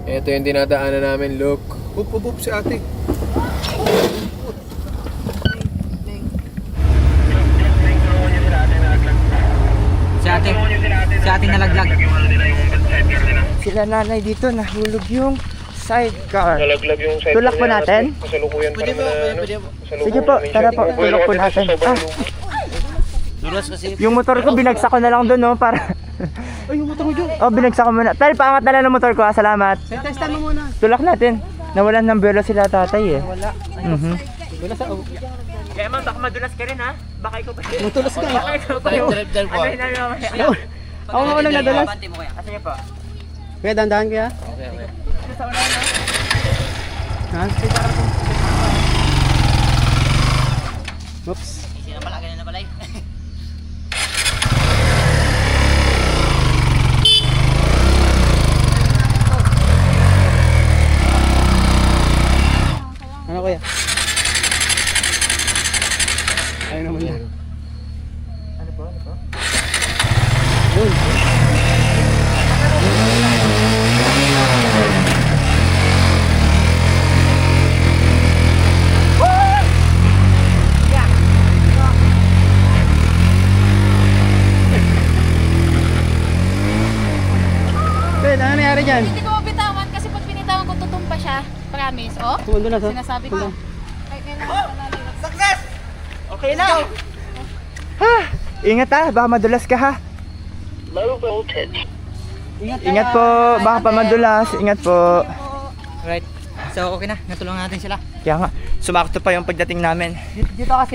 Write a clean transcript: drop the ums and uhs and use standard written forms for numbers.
Ito yung dinadaanan namin, look. Up si ate. Si ate nalaglag. Sila nanay dito, nahulog yung sidecar. Nalaglag yung sidecar. Tulak po natin? Masalukuyan pa naman na Sige po, tara po, tulak po natin. Dulas kasi. Yung motor ko, binagsak ko na lang doon, no, para... Ay, yung motor mo dyan. Oh, binagsak ko muna. Tay, paangat na lang ng motor ko, salamat. Testan mo muna. Tulak natin. Nawalan ng belo sila tatay, eh. Wala. Dulas sa... Kaya man, baka madulas ka rin, ha? Baka ikaw pa. Mutulas ka. Baka ikaw pa. Drive po. Ako nga walang nadulas. Sige po. Kaya dandahan kaya? Okay. Ha? Oops. Easy na pala, ganyan na pala eh. Ano kuya? Ayun naman yan. Ano po? Yun. Ben, ano nangyari dyan? Hindi ko mabitawan kasi pag binitawan ko tutumpa siya. Promise, oh. Tumundo na, sir. Sinasabi ko. Kahit kailangan Okay na! Ha! Ingat ha, baka madulas ka ha. Ingat po, baka pa madulas. Ingat po. Right. So okay na, natulungan natin sila. Kaya nga, sumakto pa yung pagdating namin. Dito kasi